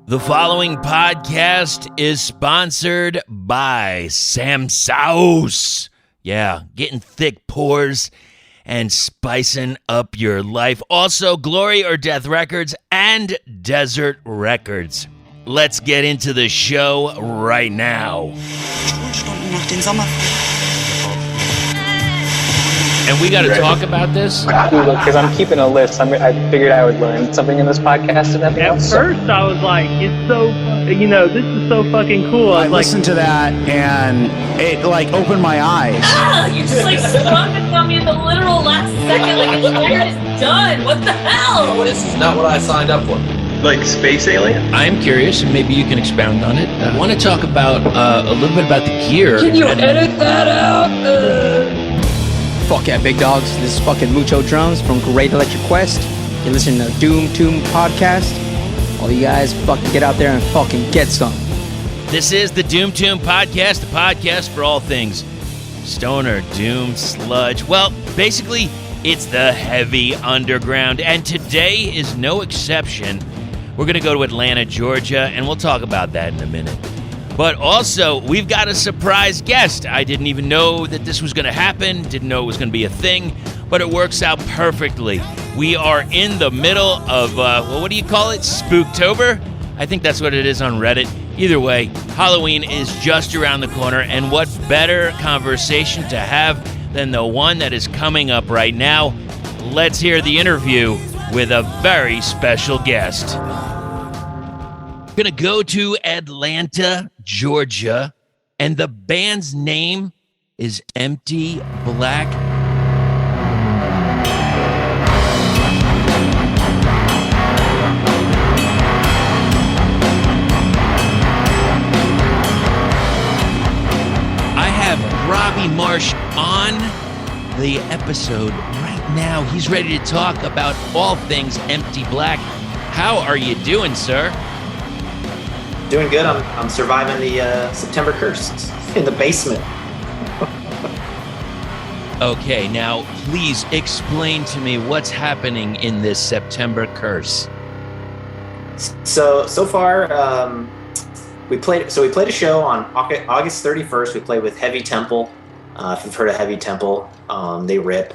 The following podcast is sponsored by Sam Sauce. Yeah, getting thick pours and spicing up your life. Also, Glory or Death Records and Desert Records. Let's get into the show right now. And we got to talk about this. Because I'm keeping a list. I figured I would learn something in this podcast and everything else. At first, I was like, it's so, this is so fucking cool. I listened to that, and it, opened my eyes. You just, sprung this on me at the literal last second. Like, the record is done. What the hell? This is not what I signed up for. Like space alien? I'm curious, and maybe you can expound on it. I want to talk about a little bit about the gear. Can you edit that out? Fuck yeah, big dogs. This is fucking Mucho Drums from Great Electric Quest. You're listening to Doomtombpodcast. All you guys fucking get out there and fucking get some. This is the Doomtombpodcast, the podcast for all things stoner, doom, sludge. Well, basically, it's the heavy underground, and today is no exception. We're going to go to Atlanta, Georgia, and we'll talk about that in a minute. But also, we've got a surprise guest. I didn't even know that this was going to happen, didn't know it was going to be a thing, but it works out perfectly. We are in the middle of, what do you call it? Spooktober? I think that's what it is on Reddit. Either way, Halloween is just around the corner, and what better conversation to have than the one that is coming up right now? Let's hear the interview with a very special guest. Gonna go to Atlanta, Georgia, and the band's name is Empty Black. I have Robbie Marsh on the episode right now. He's ready to talk about all things Empty Black. How are you doing, sir? Doing good. I'm surviving the September curse in the basement. Okay, now please explain to me what's happening in this September curse. So far, we played a show on August 31st. We played with Heavy Temple. If you've heard of Heavy Temple, they rip.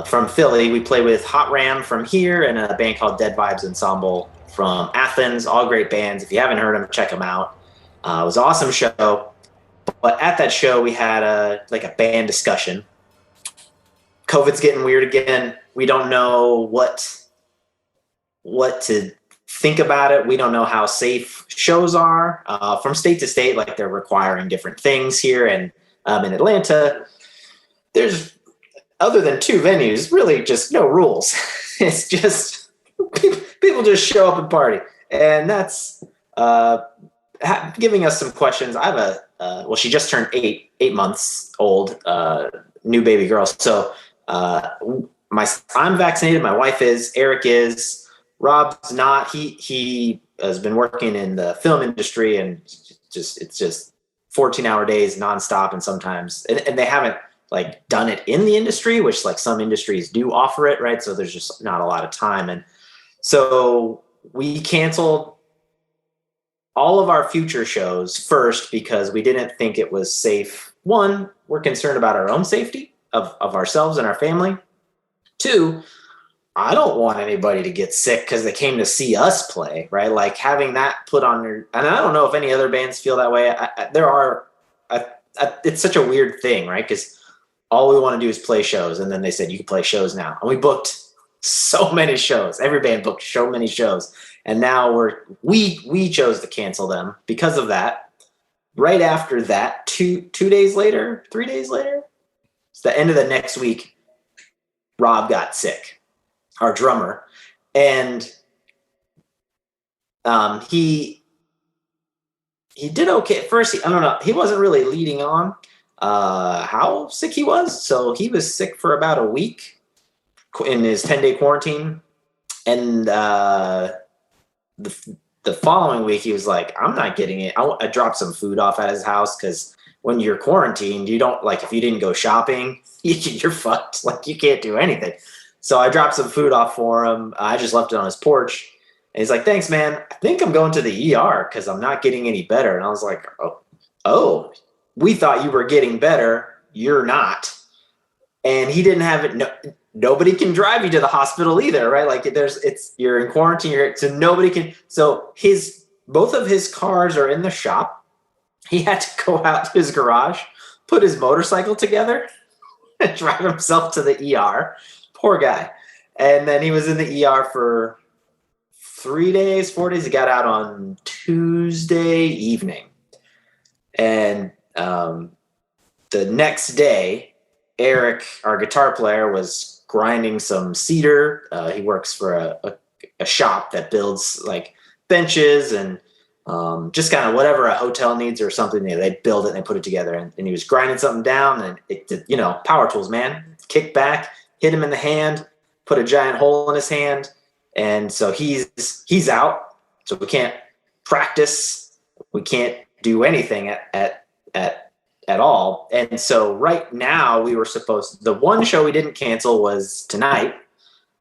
From Philly, we played with Hot Ram from here and a band called Dead Vibes Ensemble from Athens. All great bands. If you haven't heard them, check them out. It was an awesome show. But at that show, we had a band discussion. COVID's getting weird again. We don't know what to think about it. We don't know how safe shows are. From state to state, they're requiring different things here. And in Atlanta, there's, other than 2 venues, really just no rules. It's just people just show up and party. And that's giving us some questions. I have she just turned 8 months old, new baby girl. So I'm vaccinated. My wife is. Eric is. Rob's not. He has been working in the film industry, and it's just 14-hour days nonstop, and sometimes and they haven't done it in the industry, which some industries do offer it, right? So there's just not a lot of time, and so we canceled all of our future shows first because we didn't think it was safe. 1, we're concerned about our own safety of ourselves and our family. 2, I don't want anybody to get sick because they came to see us play, right? Having that put on your, and I don't know if any other bands feel that way. It's such a weird thing, right? Because all we want to do is play shows. And then they said, you can play shows now. And we booked so many shows. Every band booked so many shows. And now we chose to cancel them because of that. Right after that, 3 days later, it's the end of the next week, Rob got sick, our drummer. And he did okay at first. I don't know. He wasn't really leading on how sick he was. So he was sick for about a week in his 10-day quarantine. And the following week, he was like, I'm not getting it. I dropped some food off at his house because when you're quarantined, you don't, if you didn't go shopping, you're fucked. You can't do anything. So I dropped some food off for him. I just left it on his porch. And he's like, thanks, man. I think I'm going to the ER because I'm not getting any better. And I was like, oh, we thought you were getting better. You're not. And he didn't have it. No, nobody can drive you to the hospital either, right? Like you're in quarantine, so nobody can. So both of his cars are in the shop. He had to go out to his garage, put his motorcycle together, and drive himself to the ER. Poor guy. And then he was in the ER for 4 days. He got out on Tuesday evening. And the next day, Eric, our guitar player, was grinding some cedar. He works for a shop that builds like benches and just kind of whatever a hotel needs or something. They build it and they put it together. And he was grinding something down, and it did, power tools, man. Kick back, hit him in the hand, put a giant hole in his hand. And so he's out. So we can't practice. We can't do anything at all. And so right now the one show we didn't cancel was tonight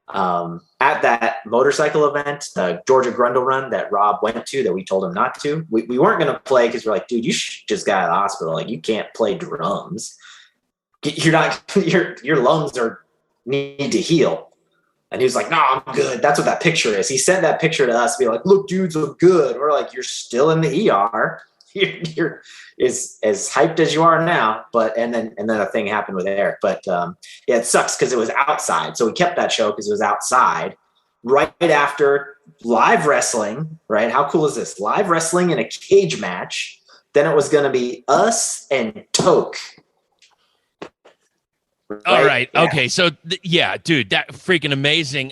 at that motorcycle event, the Georgia Grundle Run that Rob went to that we told him not to. We weren't going to play because we're like, dude, you just got out of the hospital. Like, you can't play drums. You're not, your lungs need to heal. And he was like, no, I'm good. That's what that picture is. He sent that picture to us, be like, look, dudes, I'm good. We're like, you're still in the ER. You're as hyped as you are now. And then a thing happened with Eric. But it sucks because it was outside. So we kept that show because it was outside right after live wrestling, right? How cool is this? Live wrestling in a cage match. Then it was going to be us and Toke. Right? All right. Yeah. Okay. So dude, that freaking amazing.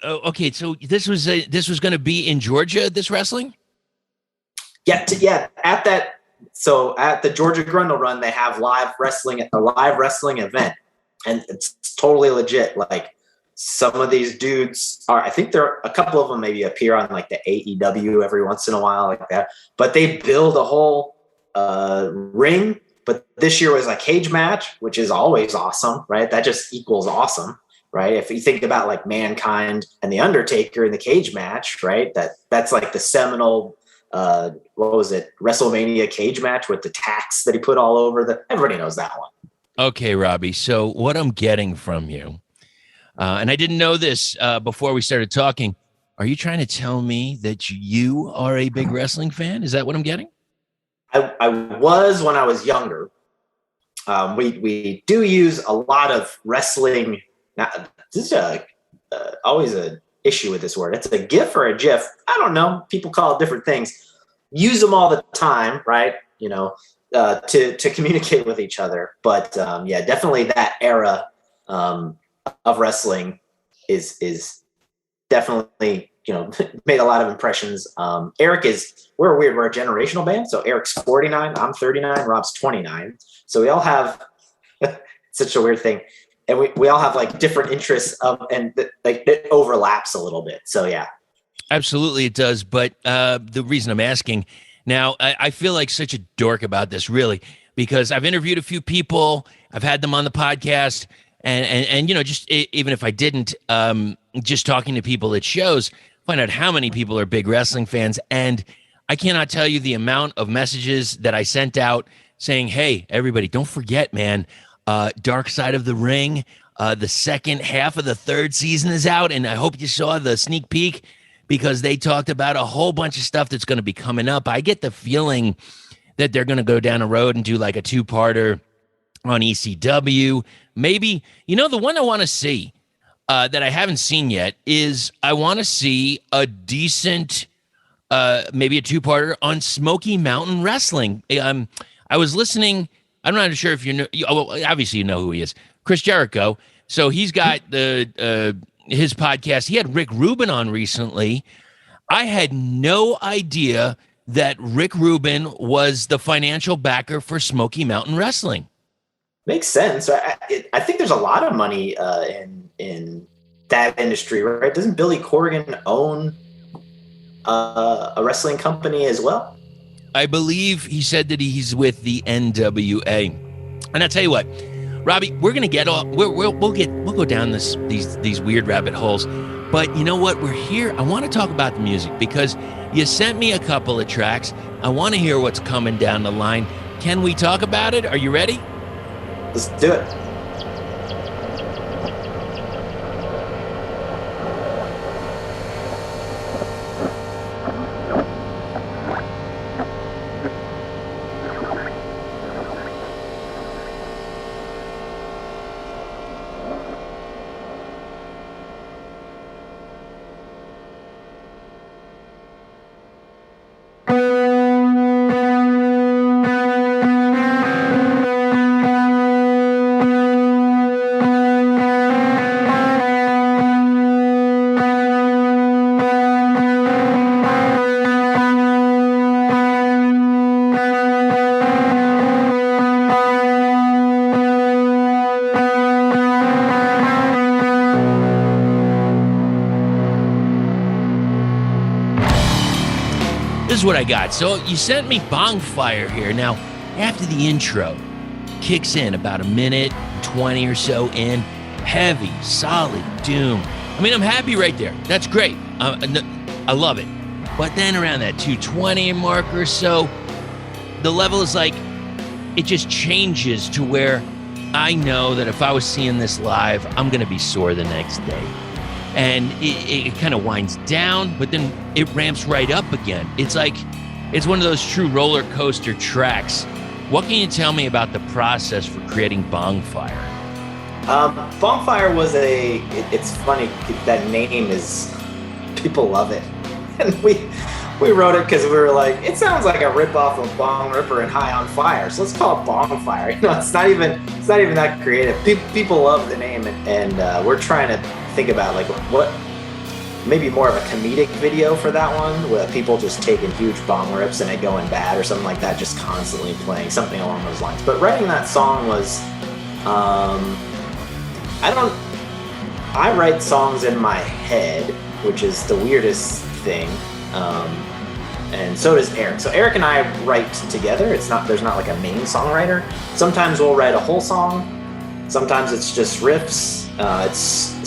Okay. So this was going to be in Georgia, this wrestling? Yeah. At the Georgia Grundle Run, they have live wrestling at the live wrestling event, and it's totally legit. Like, some of these dudes I think a couple of them maybe appear on like the AEW every once in a while, like that, but they build a whole ring. But this year was a cage match, which is always awesome, right? That just equals awesome, right? If you think about like Mankind and The Undertaker in the cage match, right? That's like the seminal, what was it? WrestleMania cage match with the tacks that he put all over everybody knows that one. Okay, Robbie. So what I'm getting from you, and I didn't know this before we started talking, are you trying to tell me that you are a big wrestling fan? Is that what I'm getting? I was when I was younger. We do use a lot of wrestling. Now, this is always an issue with this word. It's a GIF or a GIF. I don't know. People call it different things. Use them all the time, right? To communicate with each other. But definitely that era of wrestling is definitely made a lot of impressions. Eric we're a generational band. So Eric's 49, I'm 39, Rob's 29. So we all have such a weird thing. And we all have like different interests and it overlaps a little bit. So yeah. Absolutely it does. But the reason I'm asking now, I feel like such a dork about this, really, because I've interviewed a few people. I've had them on the podcast. And just even if I didn't, just talking to people at shows, find out how many people are big wrestling fans. And I cannot tell you the amount of messages that I sent out saying, hey, everybody, don't forget, man, Dark Side of the Ring, the second half of the third season is out. And I hope you saw the sneak peek, because they talked about a whole bunch of stuff that's going to be coming up. I get the feeling that they're going to go down a road and do like a two-parter on ECW. Maybe, the one I want to see that I haven't seen yet is I want to see a decent, maybe a two-parter on Smoky Mountain Wrestling. I was listening. I'm not sure if you know. Obviously, you know who he is, Chris Jericho. So he's got his podcast. He had Rick Rubin on recently. I had no idea that Rick Rubin was the financial backer for Smoky Mountain Wrestling. Makes sense. I think there's a lot of money in that industry, right? Doesn't Billy Corgan own a wrestling company as well? I believe he said that he's with the NWA. And I'll tell you what, Robbie, we're gonna get off. We'll go down these weird rabbit holes. But you know what? We're here. I want to talk about the music because you sent me a couple of tracks. I want to hear what's coming down the line. Can we talk about it? Are you ready? Let's do it. This is what I got. So you sent me Bonfire here. Now, after the intro kicks in, about a minute 20 or so in, heavy, solid doom. I mean, I'm happy right there. That's great. I love it. But then around that 220 mark or so, the level is like, it just changes to where I know that if I was seeing this live, I'm going to be sore the next day. And it kind of winds down, but then it ramps right up again. It's like, it's one of those true roller coaster tracks. What can you tell me about the process for creating Bonfire? Bonfire was it's funny, that name is, people love it. And we wrote it because we were like, it sounds like a ripoff of Bong Ripper and High on Fire, so let's call it Bonfire. You know, it's not even that creative. People love the name, and we're trying to think about like what maybe more of a comedic video for that one, with people just taking huge bong rips and it going bad or something like that, just constantly playing something along those lines. But writing that song was, I write songs in my head, which is the weirdest thing. And so does Eric. So Eric and I write together. There's not like a main songwriter. Sometimes we'll write a whole song. Sometimes it's just riffs. It's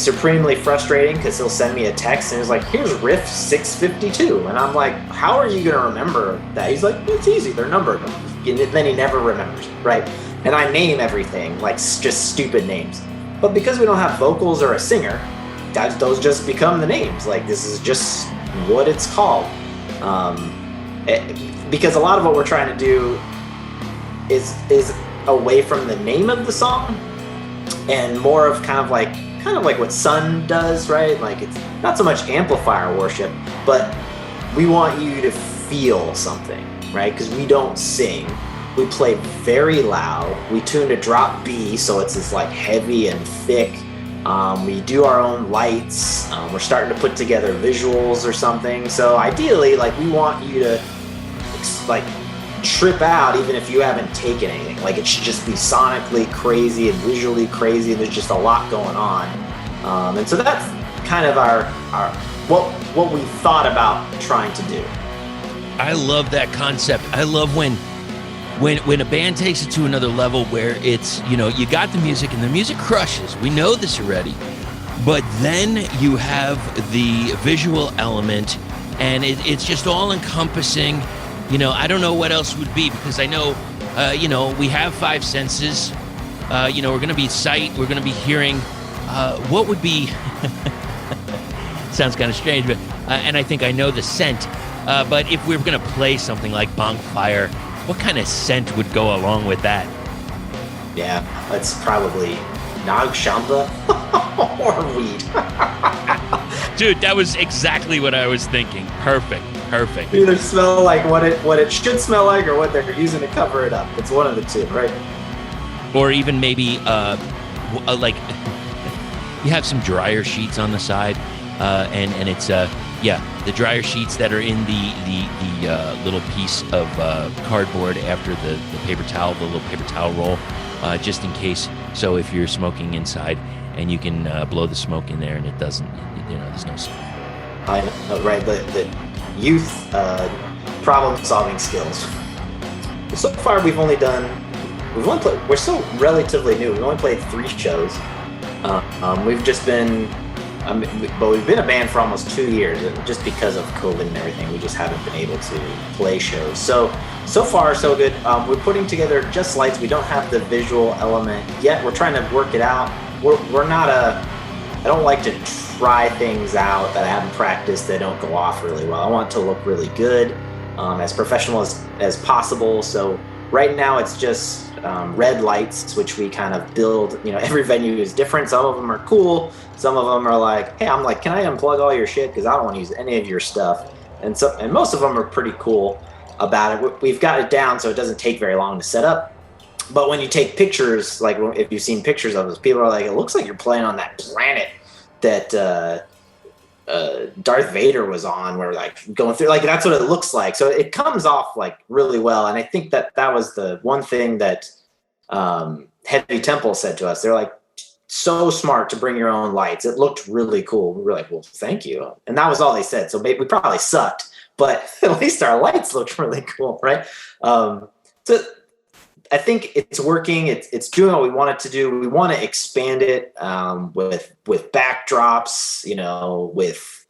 supremely frustrating because he'll send me a text and he's like, here's riff 652. And I'm like, how are you going to remember that? He's like, it's easy. They're numbered. And then he never remembers, right? And I name everything, like just stupid names. But because we don't have vocals or a singer, those just become the names. Like, this is just what it's called. Because a lot of what we're trying to do is away from the name of the song and more of kind of like what Sun does, right? Like, it's not so much amplifier worship, but we want you to feel something, right? Because we don't sing. We play very loud. We tune to drop B, so it's this like heavy and thick. We do our own lights. We're starting to put together visuals or something. So ideally, like, we want you to like trip out even if you haven't taken anything. Like, it should just be sonically crazy and visually crazy, and there's just a lot going on. And so that's kind of our what we thought about trying to do. I love that concept. I love when a band takes it to another level where it's, you know, you got the music and the music crushes. We know this already. But then you have the visual element and it's just all encompassing. You know, I don't know what else would be, because I know, you know, we have five senses. You know, we're going to be sight, we're going to be hearing. What would be, sounds kind of strange, but, and I think I know the scent. But if we were going to play something like Bonfire, what kind of scent would go along with that? Yeah, that's probably Nag Shamba or weed. Dude, that was exactly what I was thinking. Perfect. Either smell like what it should smell like or what they're using to cover it up. It's one of the two, right? Or even maybe like you have some dryer sheets on the side, and it's the dryer sheets that are in the little piece of cardboard after the paper towel, the little paper towel roll, just in case. So if you're smoking inside, and you can blow the smoke in there, and it doesn't, you know, there's no smoke. I know, right? The youth problem-solving skills. So far, we're still relatively new. We've only played 3 shows. We've just been But we've been a band for almost 2 years, just because of COVID and everything. We just haven't been able to play shows. So far, so good. We're putting together just lights. We don't have the visual element yet. We're trying to work it out. We're not I don't like to try things out that I haven't practiced that don't go off really well. I want it to look really good, as professional as possible. So right now it's just red lights, which we kind of build. Every venue is different. Some of them are cool. Some of them are like, hey, I'm like, can I unplug all your shit? Because I don't want to use any of your stuff. And most of them are pretty cool about it. We've got it down so it doesn't take very long to set up. But when you take pictures, like if you've seen pictures of us, people are like, it looks like you're playing on that planet that Darth Vader was on, where like going through, like that's what it looks like. So it comes off like really well. And I think that was the one thing that Heavy Temple said to us. They're like, so smart to bring your own lights. It looked really cool. We were like, well, thank you. And that was all they said. So maybe we probably sucked, but at least our lights looked really cool, right? So I think it's working. It's doing what we want it to do. We want to expand it with backdrops, with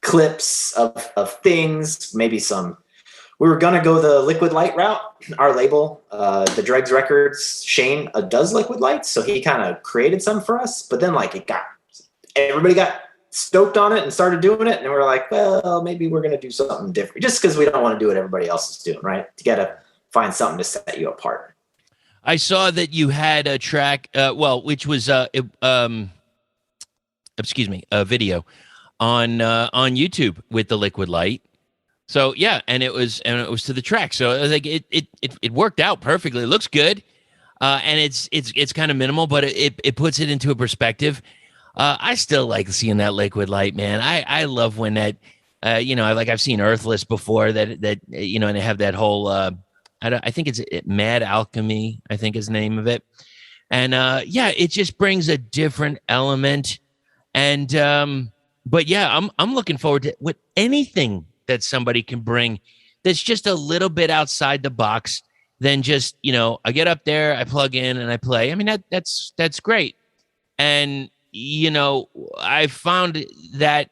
clips of things, maybe some. We were going to go the liquid light route. Our label, the Dregs Records, Shane does liquid lights. So he kind of created some for us, but then like everybody got stoked on it and started doing it. And we were like, well, maybe we're going to do something different, just because we don't want to do what everybody else is doing, right? You got to find something to set you apart. I saw that you had a track, which was a video on YouTube with the liquid light. So yeah, and it was to the track. So I was like, it worked out perfectly. It looks good, and it's kind of minimal, but it puts it into a perspective. I still like seeing that liquid light, man. I love when that, I've seen Earthless before that and they have that whole. I think it's Mad Alchemy, I think is the name of it. And it just brings a different element. And but yeah, I'm looking forward to what anything that somebody can bring that's just a little bit outside the box than just, I get up there, I plug in and I play. I mean, that's great. And I found that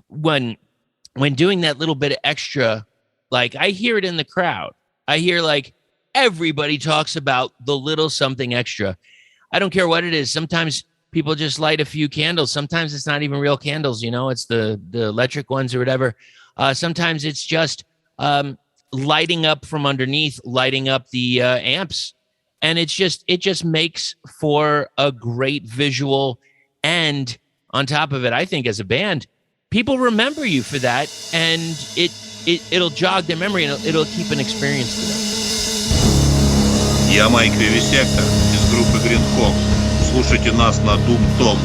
when doing that little bit of extra, like I hear it in the crowd. I hear like everybody talks about the little something extra. I don't care what it is. Sometimes people just light a few candles. Sometimes it's not even real candles. It's the electric ones or whatever. Sometimes it's just lighting up from underneath, lighting up the amps. And it just makes for a great visual. And on top of it, I think as a band, people remember you for that. And it'll jog their memory and it'll keep an experience for them. Я Майк Вивисектор из группы Green Hawk. Слушайте нас на Doom Tom.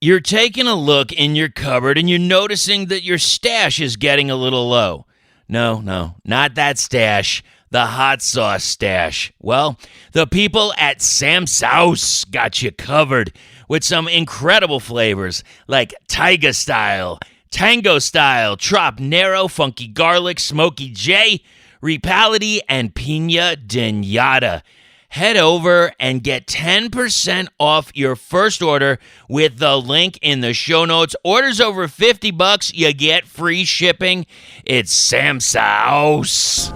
You're taking a look in your cupboard and you're noticing that your stash is getting a little low. No, not that stash. The hot sauce stash. Well, the people at Sam's House got you covered with some incredible flavors like Tiger Style, Tango Style, Trop Nero, Funky Garlic, Smoky J, Repality, and Pina Dinata. Head over and get 10% off your first order with the link in the show notes. Orders over $50, you get free shipping. It's Sam's House.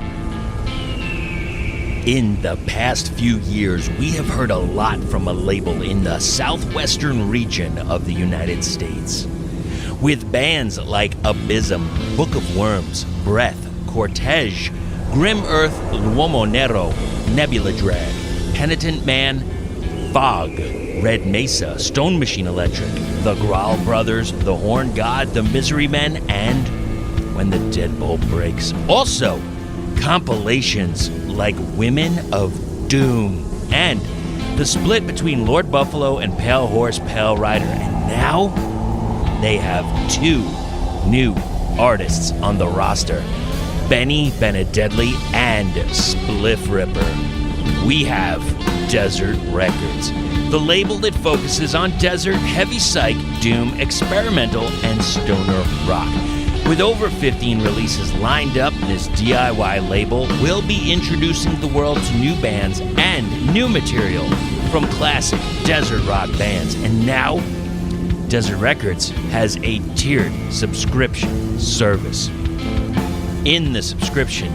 In the past few years, we have heard a lot from a label in the southwestern region of the United States. With bands like Abysm, Book of Worms, Breath, Cortege, Grim Earth, L'Uomo Nero, Nebula Drag, Penitent Man, Fog, Red Mesa, Stone Machine Electric, The Growl Brothers, The Horn God, The Misery Men, and When the Deadbolt Breaks. Also, compilations like Women of Doom, and the split between Lord Buffalo and Pale Horse Pale Rider. And now they have two new artists on the roster, Benny Benededli and Spliff Ripper. We have Desert Records, the label that focuses on desert, heavy psych, doom, experimental, and stoner rock. With over 15 releases lined up, this DIY label will be introducing the world to new bands and new material from classic desert rock bands. And now, Desert Records has a tiered subscription service. In the subscription,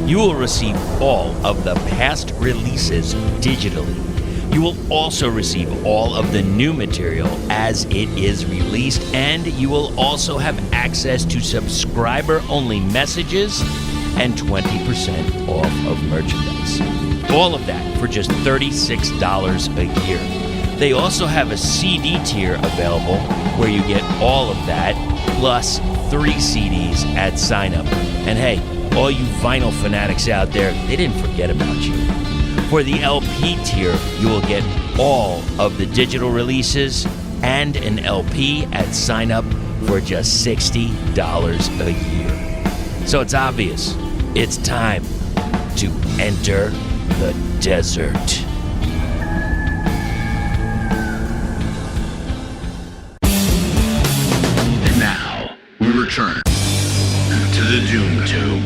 you will receive all of the past releases digitally. You will also receive all of the new material as it is released, and you will also have access to subscriber-only messages and 20% off of merchandise. All of that for just $36 a year. They also have a CD tier available where you get all of that, plus 3 CDs at sign-up. And hey, all you vinyl fanatics out there, they didn't forget about you. For the LP tier, you will get all of the digital releases and an LP at sign-up for just $60 a year. So it's obvious, it's time to enter the desert. And now, we return to the Doom Tomb.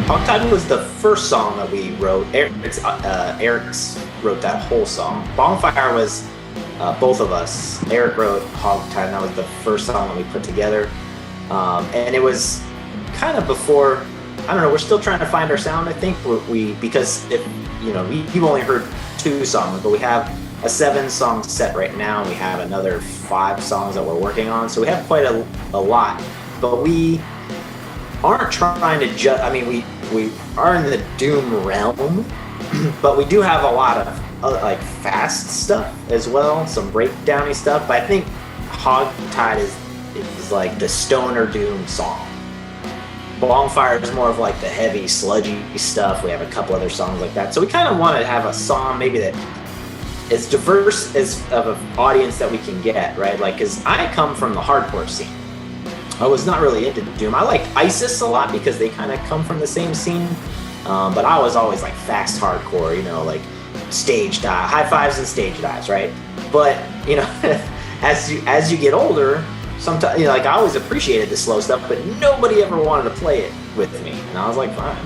Hogtied was the first song that we wrote. Eric's wrote that whole song. Bonfire was both of us. Eric wrote Hogtied, and that was the first song that we put together. And it was kind of before, I don't know, we're still trying to find our sound, I think. Because you've only heard 2 songs, but we have a 7-song set right now. We have another 5 songs that we're working on. So we have quite a lot. But we aren't trying to just, I mean, we are in the Doom realm, but we do have a lot of like fast stuff as well, some breakdowny stuff. But I think Hogtied is like the stoner Doom song. Bonfire is more of like the heavy, sludgy stuff. We have a couple other songs like that. So we kind of want to have a song maybe that is diverse as of an audience that we can get, right? Like, because I come from the hardcore scene. I was not really into Doom. I liked ISIS a lot because they kind of come from the same scene. But I was always like fast hardcore, like stage dive, high fives and stage dives, right? But, as you get older, sometimes, like I always appreciated the slow stuff, but nobody ever wanted to play it with me. And I was like, fine,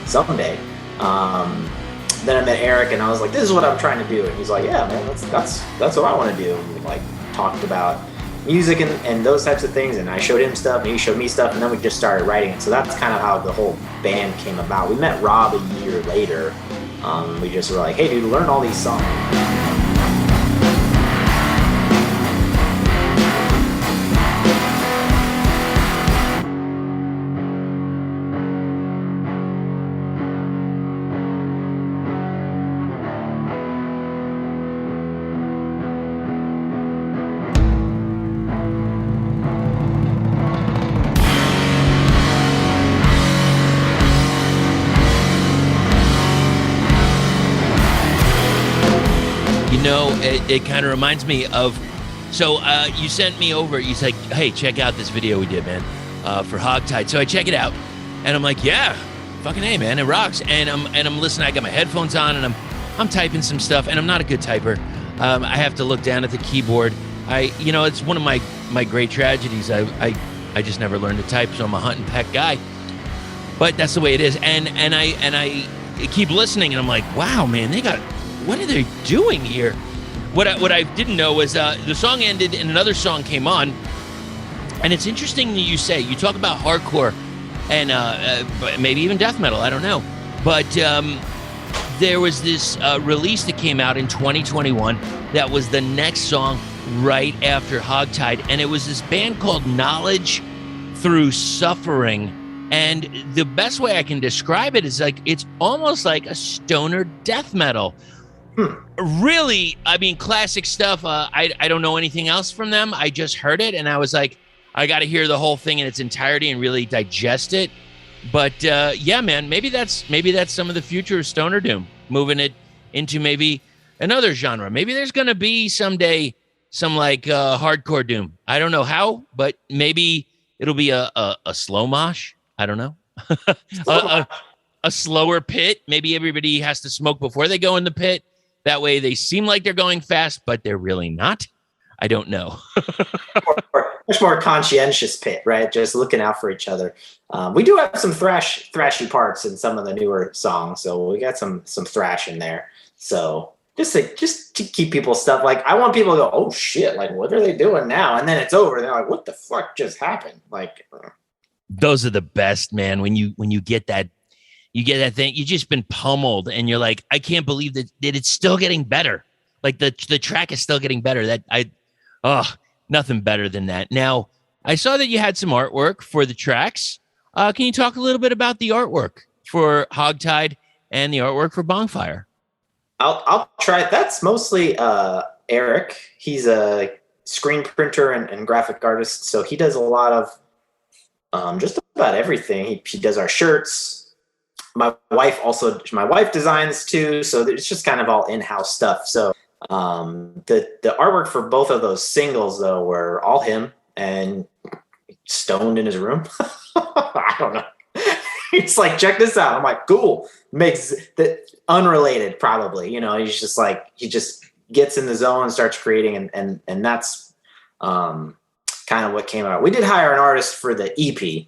someday. Then I met Eric and I was like, this is what I'm trying to do. And he's like, yeah, man, that's what I want to do. And we like talked about music and those types of things, and I showed him stuff and he showed me stuff, and then we just started writing it. So that's kind of how the whole band came about. We met Rob a year later. We just were like, hey dude, learn all these songs. It kind of reminds me of, so you sent me over, you said, hey, check out this video we did, man, for Hogtied. So I check it out, and I'm like, yeah, fucking hey, man, it rocks. And I'm listening, I got my headphones on, and I'm typing some stuff, and I'm not a good typer. I have to look down at the keyboard. It's one of my great tragedies. I just never learned to type, so I'm a hunt and peck guy. But that's the way it is. And I keep listening, and I'm like, wow, man, what are they doing here? What I didn't know was the song ended and another song came on. And it's interesting that you talk about hardcore and maybe even death metal, I don't know. But there was this release that came out in 2021 that was the next song right after Hogtied. And it was this band called Knowledge Through Suffering. And the best way I can describe it is like, it's almost like a stoner death metal. Really, I mean, classic stuff. I don't know anything else from them. I just heard it, and I was like, I got to hear the whole thing in its entirety and really digest it. But yeah, man, maybe that's some of the future of stoner doom, moving it into maybe another genre. Maybe there's going to be someday some like hardcore doom. I don't know how, but maybe it'll be a slow mosh. I don't know. A slower pit. Maybe everybody has to smoke before they go in the pit. That way they seem like they're going fast, but they're really not. I don't know. Much more conscientious pit, right? Just looking out for each other. We do have some thrashy parts in some of the newer songs, so we got some thrash in there. So just to keep people stuff like I want people to go, oh shit, like what are they doing now? And then it's over. And they're like, what the fuck just happened? Like those are the best, man. When you get that, you get that thing. You've just been pummeled, and you're like, I can't believe that it's still getting better. Like the track is still getting better. Nothing better than that. Now, I saw that you had some artwork for the tracks. Can you talk a little bit about the artwork for Hogtied and the artwork for Bonfire? I'll try. That's mostly Eric. He's a screen printer and graphic artist, so he does a lot of just about everything. He does our shirts. My wife designs too, so it's just kind of all in-house stuff. So the artwork for both of those singles though were all him and stoned in his room. I don't know. He's like, check this out. I'm like, cool. Makes that unrelated probably. You know, he's just like, he just gets in the zone and starts creating and that's kind of what came out. We did hire an artist for the EP.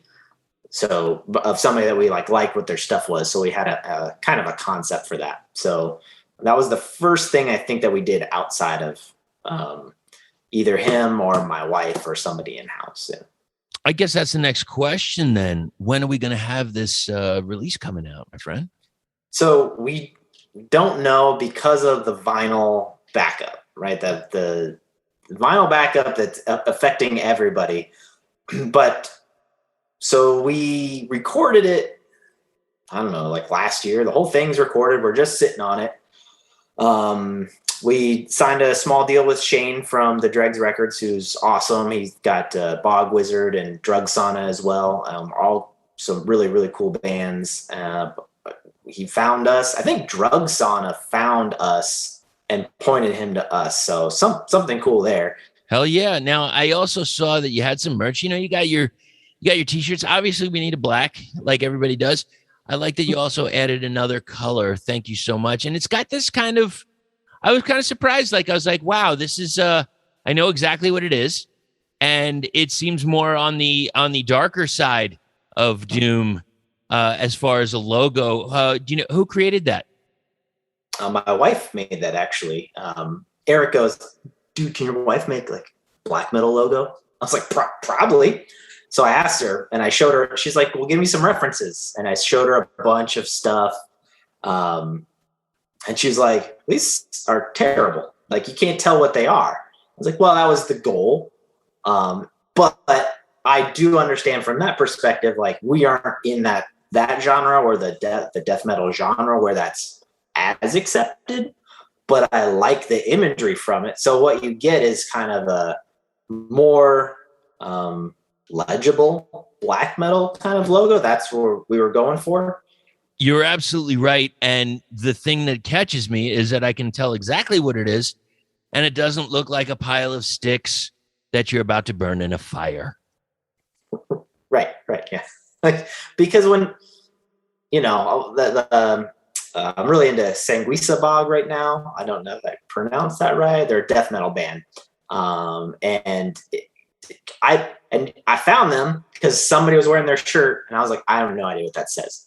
So of somebody that we liked what their stuff was. So we had a kind of a concept for that. So that was the first thing I think that we did outside of either him or my wife or somebody in-house. Yeah. I guess that's the next question then. When are we going to have this release coming out, my friend? So we don't know because of the vinyl backup, right? The vinyl backup that's affecting everybody. But so we recorded it, I don't know, like last year. The whole thing's recorded. We're just sitting on it. We signed a small deal with Shane from the Dregs Records, who's awesome. He's got Bog Wizard and Drug Sauna as well. All some really, really cool bands. He found us. I think Drug Sauna found us and pointed him to us. So something cool there. Hell yeah. Now I also saw that you had some merch. You know, you got your t-shirts. Obviously we need a black like everybody does. I like that you also added another color. Thank you so much. And it's got this kind of, I was kind of surprised. Like I was like, wow, this is, I know exactly what it is. And it seems more on the darker side of Doom as far as a logo. Do you know who created that? My wife made that actually. Eric goes, dude, can your wife make like black metal logo? I was like, probably. So I asked her and I showed her, she's like, well, give me some references. And I showed her a bunch of stuff. And she's like, these are terrible. Like, you can't tell what they are. I was like, well, that was the goal. But I do understand from that perspective, like we aren't in that genre or the death metal genre where that's as accepted, but I like the imagery from it. So what you get is kind of a more, legible black metal kind of logo. That's what we were going for. You're absolutely right. And the thing that catches me is that I can tell exactly what it is. And it doesn't look like a pile of sticks that you're about to burn in a fire. Right. Yeah. Like, because when, you know, I'm really into Sanguisa Bog right now. I don't know if I pronounced that right. They're a death metal band. I found them because somebody was wearing their shirt and I was like, I have no idea what that says.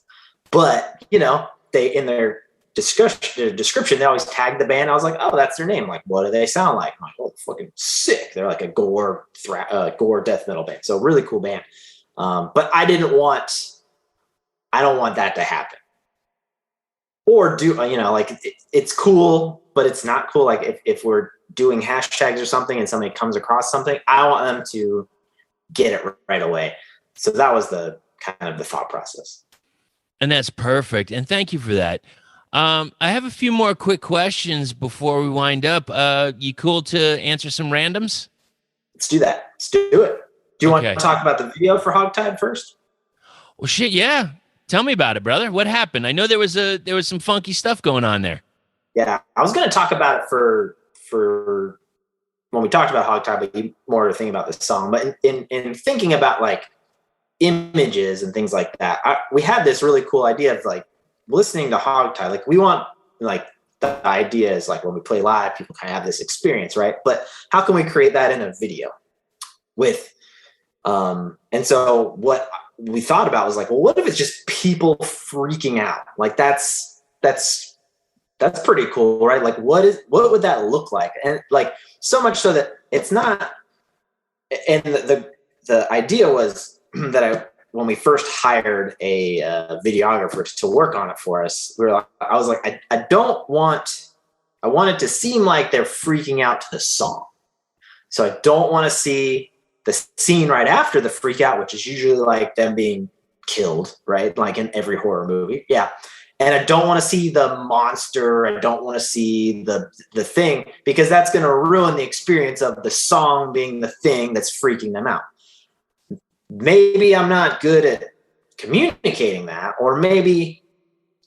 But, you know, they, in their description, they always tag the band. I was like, oh, that's their name. Like, what do they sound like? I'm like, oh, fucking sick. They're like a gore death metal band. So really cool band. But I don't want that to happen. Or do, you know, like it's cool, but it's not cool. Like if we're doing hashtags or something and somebody comes across something, I want them to get it right away. So that was the kind of the thought process. And that's perfect. And thank you for that. I have a few more quick questions before we wind up. You cool to answer some randoms? Let's do that. Let's do it. Do you want to talk about the video for Hogtied first? Well, shit, yeah. Tell me about it, brother. What happened? I know there was some funky stuff going on there. Yeah, I was going to talk about it for when we talked about Hogtie, but more to think about this song. But in thinking about like images and things like that, we had this really cool idea of like listening to Hogtie. Like we want like the idea is like when we play live, people kind of have this experience, right? But how can we create that in a video with? And so what we thought about was like, well, what if it's just people freaking out? Like that's pretty cool, right? Like what would that look like? And like so much so that it's not. And the idea was that when we first hired a videographer to work on it for us, I was like, I want it to seem like they're freaking out to the song. So I don't want to see the scene right after the freak out, which is usually like them being killed, right? Like in every horror movie. Yeah. And I don't want to see the monster. I don't want to see the thing, because that's going to ruin the experience of the song being the thing that's freaking them out. Maybe I'm not good at communicating that, or maybe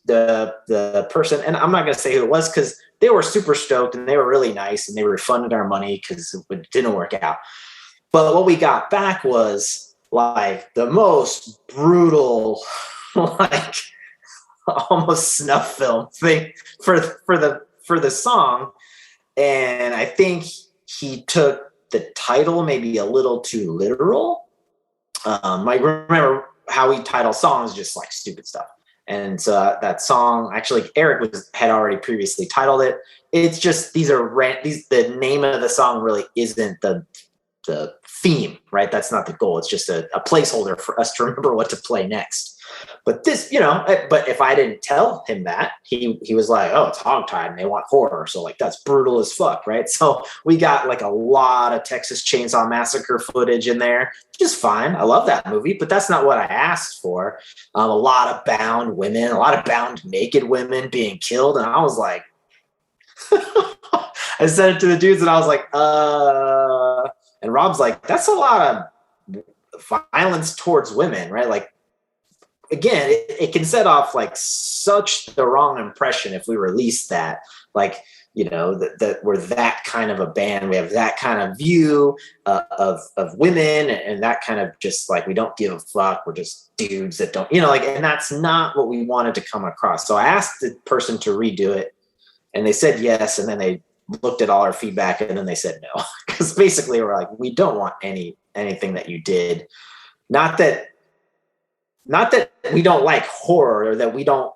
the person, and I'm not going to say who it was because they were super stoked and they were really nice and they refunded our money because it didn't work out. But what we got back was like the most brutal, like almost snuff film thing for the song. And I think he took the title maybe a little too literal. I remember how we title songs, just like stupid stuff. And so that song, actually, Eric had already previously titled it. It's just the name of the song really isn't the theme, right? That's not the goal. It's just a placeholder for us to remember what to play next. But this, but if I didn't tell him that, he was like, oh, it's Hogtie and they want horror. So like, that's brutal as fuck, right? So we got like a lot of Texas Chainsaw Massacre footage in there, which is fine. I love that movie, but that's not what I asked for. A lot of bound women, a lot of bound naked women being killed. And I was like, I said it to the dudes and I was like, and Rob's like, that's a lot of violence towards women, right? Like, again, it can set off like such the wrong impression if we release that, like, that we're that kind of a band. We have that kind of view of women, and that kind of just like, we don't give a fuck. We're just dudes that don't, and that's not what we wanted to come across. So I asked the person to redo it and they said yes. And then they looked at all our feedback and then they said no, because basically we're like, we don't want anything that you did. Not that we don't like horror or that we don't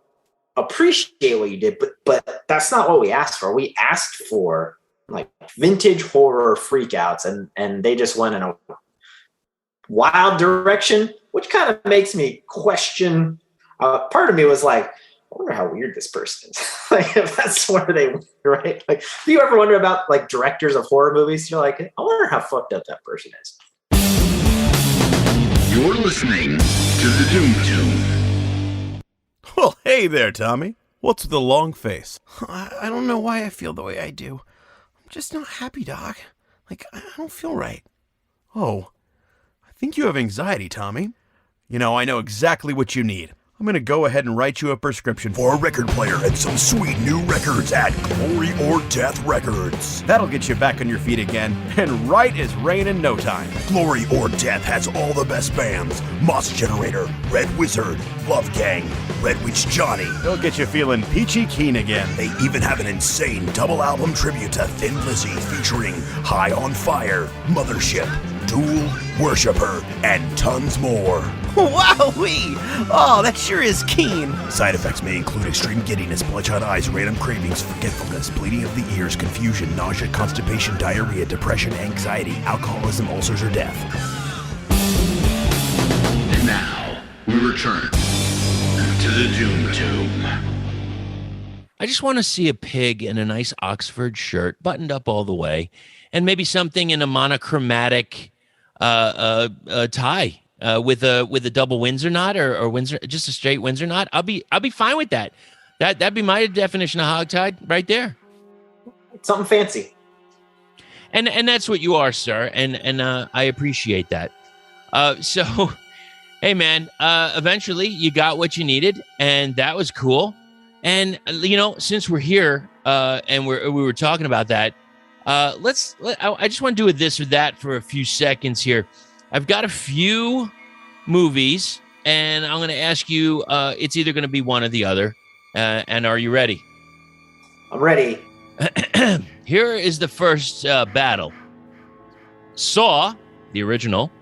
appreciate what you did, but that's not what we asked for. We asked for like vintage horror freakouts, and they just went in a wild direction, which kind of makes me question. Part of me was like, I wonder how weird this person is. Like, if that's where they went, right? Like, do you ever wonder about like directors of horror movies? You're like, I wonder how fucked up that person is. You're listening to the Doom Tomb. Well, hey there, Tommy. What's with the long face? I don't know why I feel the way I do. I'm just not happy, Doc. Like, I don't feel right. Oh, I think you have anxiety, Tommy. I know exactly what you need. I'm going to go ahead and write you a prescription for a record player and some sweet new records at Glory or Death Records. That'll get you back on your feet again, and right as rain in no time. Glory or Death has all the best bands: Moss Generator, Red Wizard, Love Gang, Red Witch Johnny. They'll get you feeling peachy keen again. They even have an insane double album tribute to Thin Lizzy featuring High on Fire, Mothership, Tool, Worshipper, and tons more. Wowee! Oh, that sure is keen. Side effects may include extreme giddiness, bloodshot eyes, random cravings, forgetfulness, bleeding of the ears, confusion, nausea, constipation, diarrhea, depression, anxiety, alcoholism, ulcers, or death. And now, we return to the Doom Tomb. I just want to see a pig in a nice Oxford shirt, buttoned up all the way, and maybe something in a monochromatic tie. With a double Windsor knot or Windsor, just a straight Windsor knot, I'll be fine with that. That'd be my definition of hogtie right there. Something fancy. And that's what you are, sir. And I appreciate that. So, hey man, eventually you got what you needed, and that was cool. And since we're here, and we were talking about that. I just want to do a this or that for a few seconds here. I've got a few movies, and I'm going to ask you. It's either going to be one or the other. And are you ready? I'm ready. Here is the first battle: Saw, the original,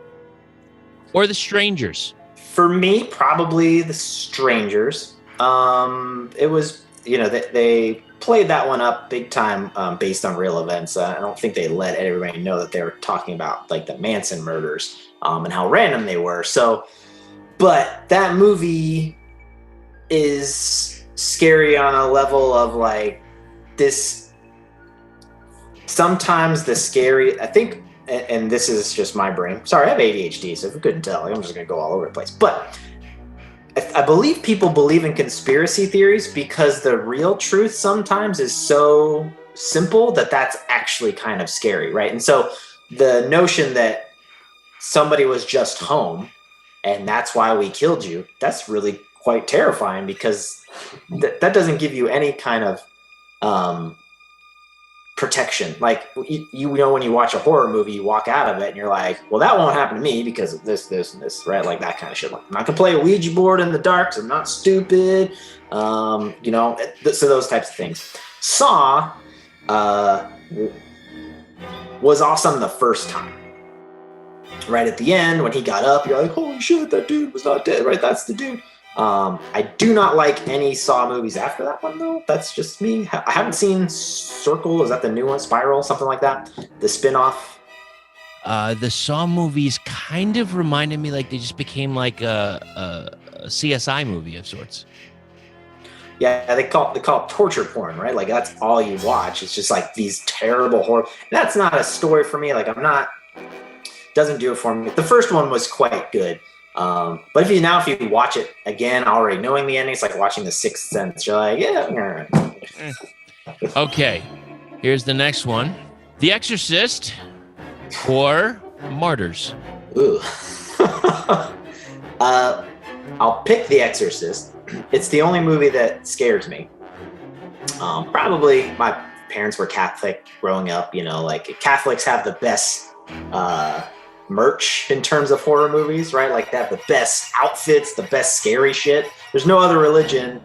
or The Strangers. For me, probably The Strangers. It was, they played that one up big time based on real events. I don't think they let everybody know that they were talking about like the Manson murders and how random they were. So, but that movie is scary on a level of like this. Sometimes the scary, I think, and this is just my brain. Sorry, I have ADHD, so if you couldn't tell, I'm just going to go all over the place. But I believe people believe in conspiracy theories because the real truth sometimes is so simple that that's actually kind of scary, right? And so the notion that somebody was just home and that's why we killed you, that's really quite terrifying because that doesn't give you any kind of protection. Like, you know, when you watch a horror movie, you walk out of it and you're like, well, that won't happen to me because of this, and this, right? Like that kind of shit. Like, I'm not gonna play a Ouija board in the dark because I'm not stupid. So those types of things. Saw was awesome the first time. Right at the end, when he got up, you're like, holy shit, that dude was not dead, right? That's the dude. I do not like any Saw movies after that one, though. That's just me. I haven't seen Circle. Is that the new one? Spiral? Something like that? The spin-off? The Saw movies kind of reminded me like they just became like a CSI movie of sorts. Yeah, they call it torture porn, right? Like, that's all you watch. It's just like these terrible horror. That's not a story for me. Like, doesn't do it for me. The first one was quite good. But if you watch it again, already knowing the ending, it's like watching The Sixth Sense. You're like, yeah. Okay, here's the next one: The Exorcist or Martyrs. Ooh. I'll pick The Exorcist. It's the only movie that scares me. Probably my parents were Catholic growing up. Like Catholics have the best merch in terms of horror movies, right? Like they have the best outfits, the best scary shit. There's no other religion.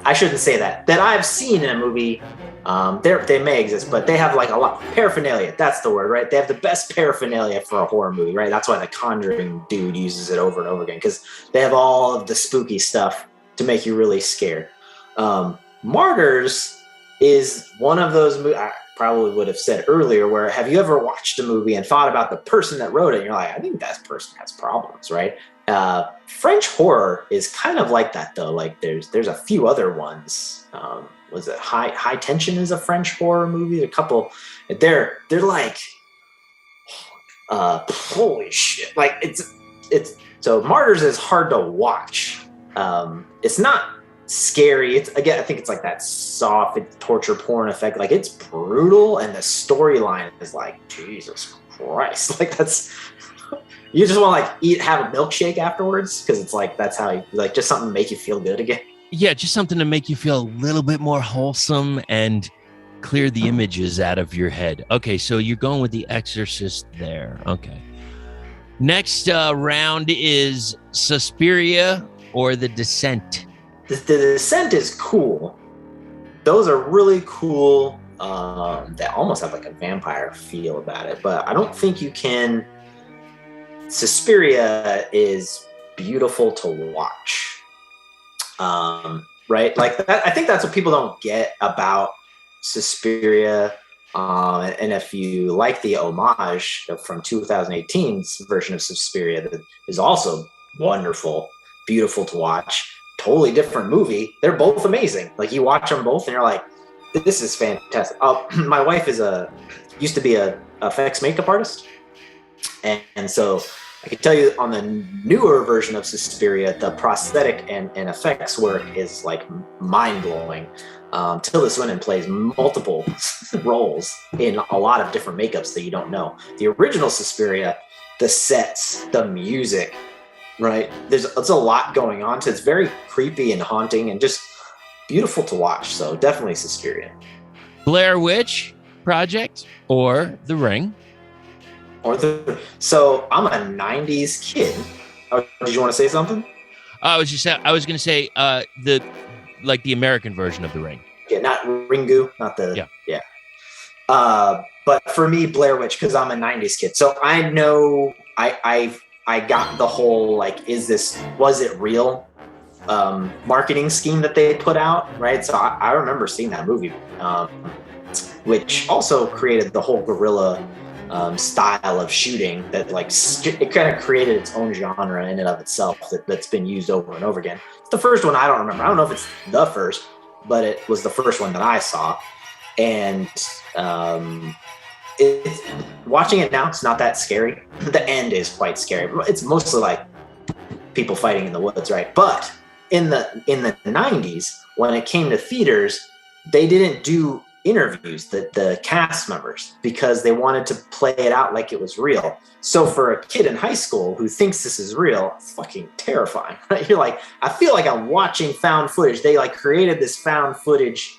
I shouldn't say that I've seen in a movie. They may exist, but they have like a lot paraphernalia. That's the word, right? They have the best paraphernalia for a horror movie, right? That's why the Conjuring dude uses it over and over again, because they have all of the spooky stuff to make you really scared. Martyrs is one of those movies. Probably would have said earlier, where have you ever watched a movie and thought about the person that wrote it and you're like, I think that person has problems, right? French horror is kind of like that, though. Like there's a few other ones. Was it High Tension is a French horror movie? A couple. They're like, holy shit! Like it's so Martyrs is hard to watch. It's not scary. I think it's like that soft torture porn effect. Like it's brutal, and the storyline is like, Jesus Christ. Like that's, you just want to like have a milkshake afterwards, because it's like that's how you like, just something to make you feel good again. Yeah, just something to make you feel a little bit more wholesome and clear the images out of your head. Okay, so you're going with The Exorcist there. Okay. Next round is Suspiria or The Descent. The Descent is cool. Those are really cool. They almost have like a vampire feel about it, but I don't think you can. Suspiria is beautiful to watch. Right? Like that, I think that's what people don't get about Suspiria. And if you like the homage from 2018's version of Suspiria, that is also wonderful, beautiful to watch. Totally different movie. They're both amazing. Like you watch them both and you're like, this is fantastic. My wife used to be a effects makeup artist. And so I can tell you on the newer version of Suspiria, the prosthetic and effects work is like mind-blowing. Tilda Swinton plays multiple roles in a lot of different makeups that you don't know. The original Suspiria, the sets, the music, right? There's a lot going on. So it's very creepy and haunting, and just beautiful to watch. So definitely Suspiria. Blair Witch Project or The Ring? So I'm a 90s kid. Oh, did you want to say something? I was going to say the American version of The Ring. Yeah, not Ringu, not the yeah. But for me, Blair Witch, because I'm a 90s kid. So I know I got the whole, like, was it real marketing scheme that they put out, right? So I remember seeing that movie, which also created the whole guerrilla style of shooting that, like, it kind of created its own genre in and of itself that's been used over and over again. It's the first one I don't remember. I don't know if it's the first, but it was the first one that I saw. And watching it now, it's not that scary. The end is quite scary. It's mostly like people fighting in the woods, right? But in the 90s, when it came to theaters, they didn't do interviews, the cast members, because they wanted to play it out like it was real. So for a kid in high school who thinks this is real, it's fucking terrifying, right? You're like, I feel like I'm watching found footage. They, like, created this found footage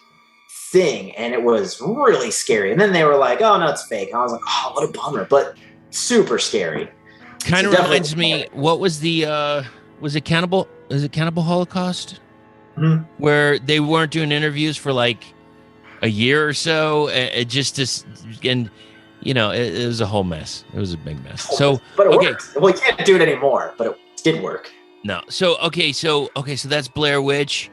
thing, and it was really scary. And then they were like, oh no, it's fake. And I was like, oh, what a bummer, but super scary. Kind of reminds me, what was the was it Cannibal Holocaust? Mm-hmm. Where they weren't doing interviews for like a year or so. It was a whole mess. It was a big mess. So but it worked. Well, we can't do it anymore, but it did work. No. So that's Blair Witch.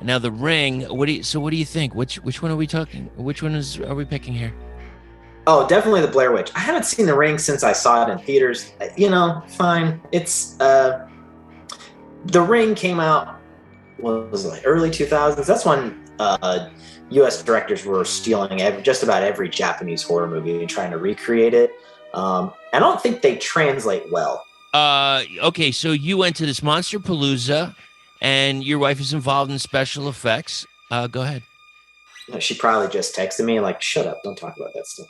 Now The Ring. What do you think? Which one are we talking? Which one are we picking here? Oh, definitely the Blair Witch. I haven't seen The Ring since I saw it in theaters. Fine. It's The Ring came out, what was it, like early 2000s? That's when U.S. directors were stealing just about every Japanese horror movie and trying to recreate it. I don't think they translate well. Okay, so you went to this Monster Palooza, and your wife is involved in special effects. Go ahead. She probably just texted me like, shut up, don't talk about that stuff.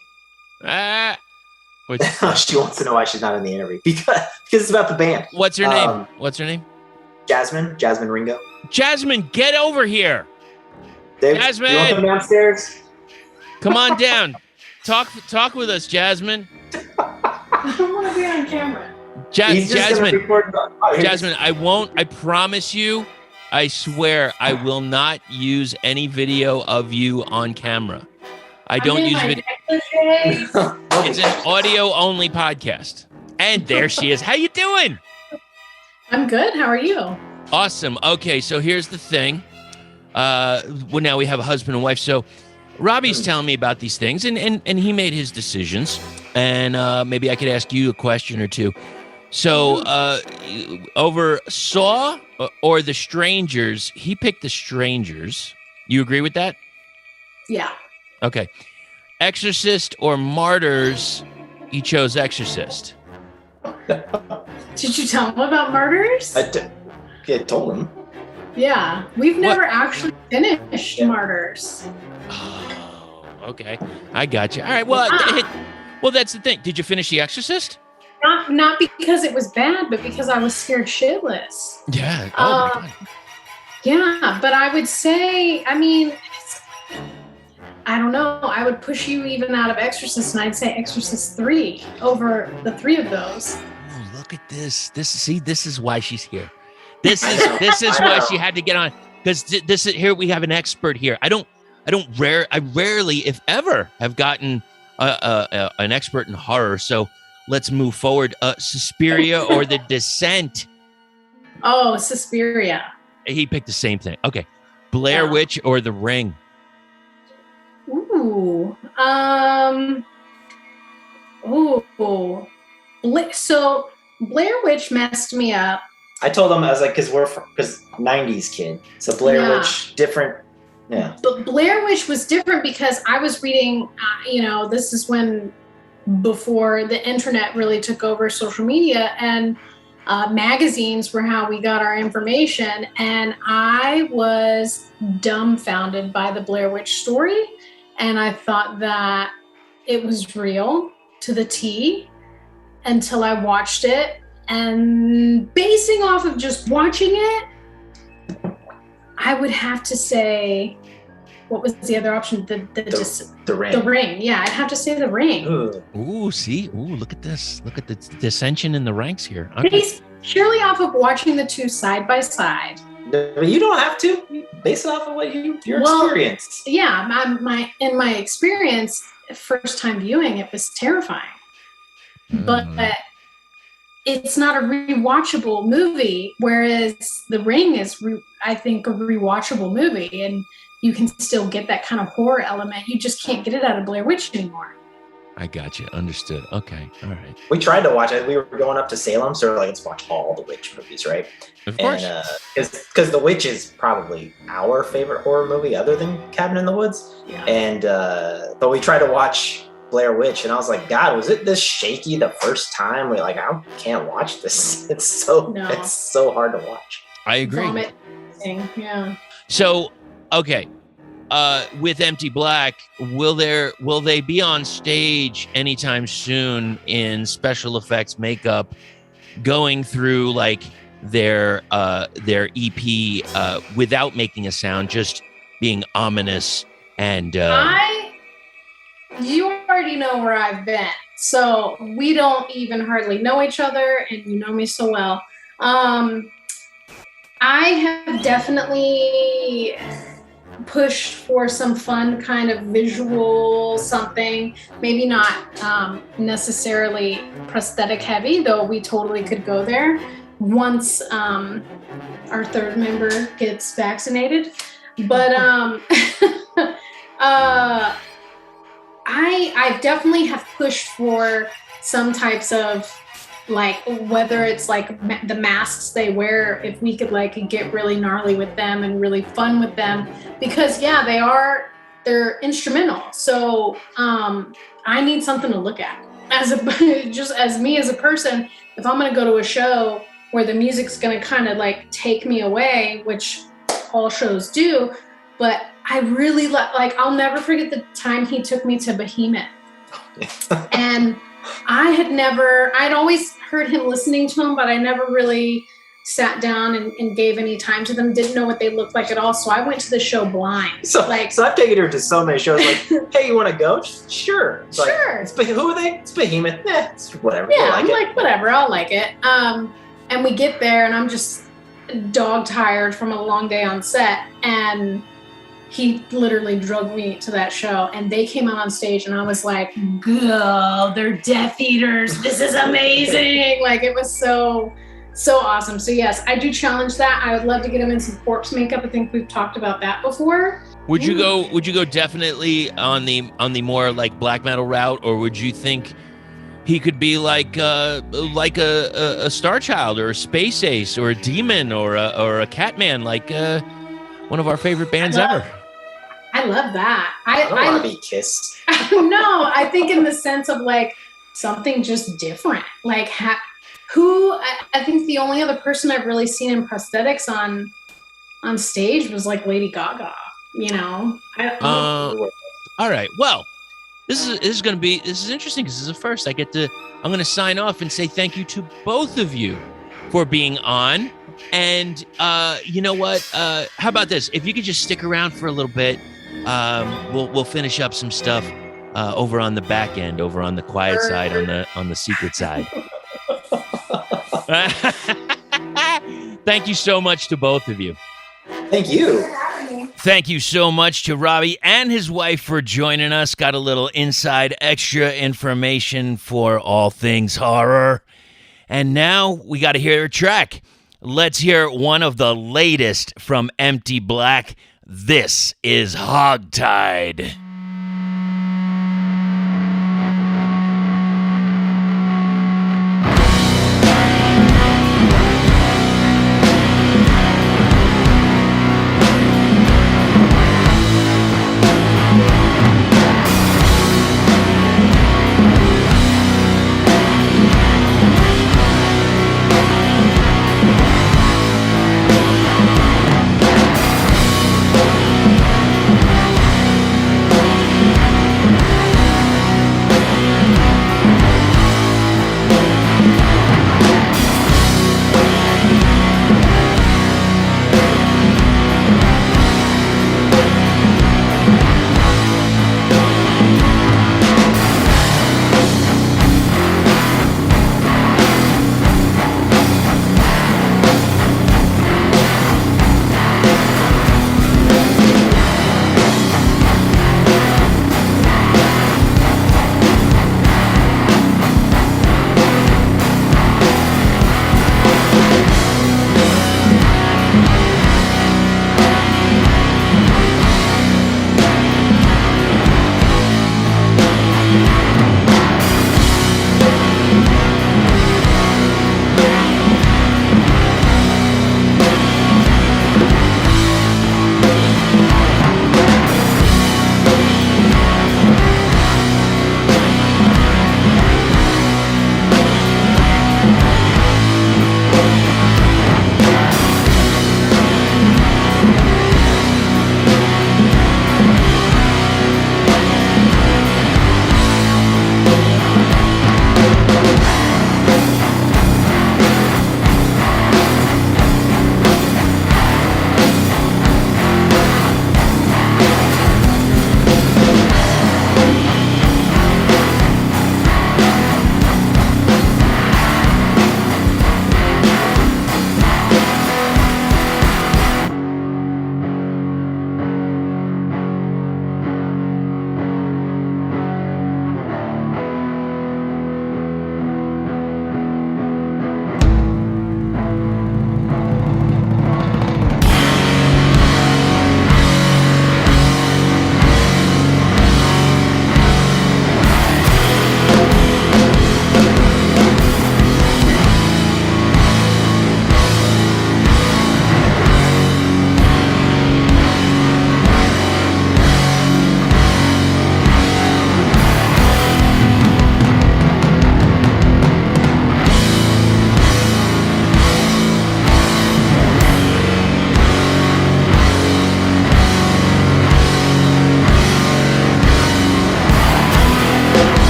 She wants to know why she's not in the interview. Because it's about the band. What's her name? Jasmine Ringo. Jasmine, get over here. Dave, Jasmine, you want to come downstairs? Come on down. Talk with us, Jasmine. I don't want to be on camera. Jasmine, I promise you, I swear, I will not use any video of you on camera. I don't use video. It's an audio-only podcast. And there she is. How you doing? I'm good. How are you? Awesome. Okay, so here's the thing. Now we have a husband and wife. So Robbie's telling me about these things, and he made his decisions. And maybe I could ask you a question or two. So over Saw or The Strangers, he picked The Strangers. You agree with that? Yeah. Okay. Exorcist or Martyrs, he chose Exorcist. Did you tell him about Martyrs? I told him. Yeah. We've never actually finished Martyrs. Oh, okay. I got you. All right. Well, that's the thing. Did you finish The Exorcist? Not because it was bad, but because I was scared shitless. Yeah. Oh, my God. Yeah, but I would say, I mean, I don't know. I would push you even out of Exorcist, and I'd say Exorcist 3 over the 3 of those. Oh, look at this. This is why she's here. This is why she had to get on, because this is here. We have an expert here. I rarely, if ever, have gotten an expert in horror. So let's move forward. Suspiria or The Descent? Oh, Suspiria. He picked the same thing. Okay. Blair Witch or The Ring? Ooh. So Blair Witch messed me up. I told him, I was like, because 90s kid. So Blair Witch, different. Yeah. But Blair Witch was different because I was reading, this is before the internet really took over social media, and magazines were how we got our information. And I was dumbfounded by the Blair Witch story. And I thought that it was real to the T until I watched it. And basing off of just watching it, I would have to say, what was the other option? The Ring. The Ring. Yeah, I'd have to say The Ring. Ooh, see? Ooh, look at this. Look at the dissension in the ranks here. Okay. Purely off of watching the two side by side. But you don't have to. Base it off of what your experience. Yeah, in my experience, first time viewing, it was terrifying. But it's not a rewatchable movie, whereas The Ring is, I think, a rewatchable movie, and you can still get that kind of horror element. You just can't get it out of Blair Witch anymore. I got you. Understood. Okay. All right. We tried to watch it. We were going up to Salem, so we're like, let's watch all the Witch movies, right? Of course. Because The Witch is probably our favorite horror movie other than Cabin in the Woods. Yeah. And but we tried to watch Blair Witch, and I was like, God, was it this shaky the first time? We're like, I can't watch this. It's so hard to watch. I agree. Vomiting. Yeah. So, okay. With Empty Black, will they be on stage anytime soon in special effects makeup, going through like their EP without making a sound, just being ominous and you already know where I've been, so we don't even hardly know each other, and you know me so well. I have definitely pushed for some fun kind of visual something, maybe not necessarily prosthetic heavy, though we totally could go there once our third member gets vaccinated. But I definitely have pushed for some types of, like, whether it's like the masks they wear, if we could like get really gnarly with them and really fun with them, because they're instrumental. So I need something to look at just as me as a person. If I'm going to go to a show where the music's going to kind of like take me away, which all shows do, but I really like, I'll never forget the time he took me to Behemoth. And I'd always heard him listening to them, but I never really sat down and gave any time to them, didn't know what they looked like at all. So I went to the show blind. So I've taken her to so many shows, like, hey, you want to go? Sure. It's sure. Like, who are they? It's Behemoth. It's whatever. Yeah, I'm like, whatever, I'll like it. And we get there, and I'm just dog tired from a long day on set, and he literally drug me to that show, and they came out on stage, and I was like, "Go, they're Death Eaters! This is amazing!" Like, it was so awesome. So yes, I do challenge that. I would love to get him in some corpse makeup. I think we've talked about that before. Would you go definitely on the more like black metal route, or would you think he could be like a Star Child or a Space Ace or a Demon or a Catman, like one of our favorite bands ever? I love that. I don't want to be Kiss. No, I think in the sense of like something just different. Like I think the only other person I've really seen in prosthetics on stage was like Lady Gaga. You know. All right. Well, this is interesting because this is the first. I'm going to sign off and say thank you to both of you for being on. And you know what? How about this? If you could just stick around for a little bit, we'll finish up some stuff over on the back end, over on the quiet side, on the secret side. Thank you so much to both of you. Thank you. Thank you so much to Robbie and his wife for joining us. Got a little inside extra information for all things horror. And now we got to hear a track. Let's hear one of the latest from Empty Black. This is Hogtied.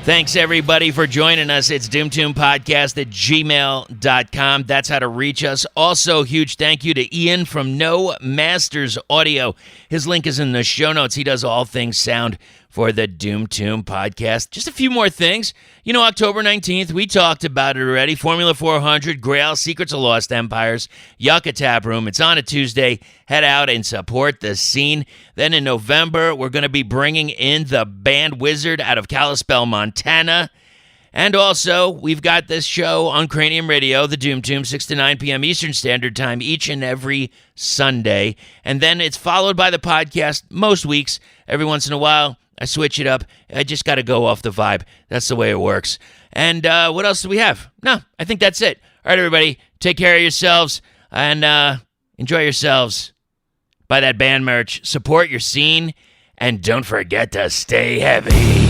Thanks, everybody, for joining us. It's doomtombpodcast at gmail.com. That's how to reach us. Also, huge thank you to Ian from No Masters Audio. His link is in the show notes. He does all things sound for the Doom Tomb podcast. Just a few more things. You know, October 19th, we talked about it already. Formula 400, Grail, Secrets of Lost Empires, Yucca Tap Room. It's on a Tuesday. Head out and support the scene. Then in November, we're going to be bringing in the band Wizard out of Kalispell, Montana. And also, we've got this show on Cranium Radio, the Doom Tomb, 6 to 9 p.m. Eastern Standard Time, each and every Sunday. And then it's followed by the podcast most weeks. Every once in a while, I switch it up. I just got to go off the vibe. That's the way it works. And what else do we have? No, I think that's it. All right, everybody, take care of yourselves and enjoy yourselves. Buy that band merch, support your scene, and don't forget to stay heavy.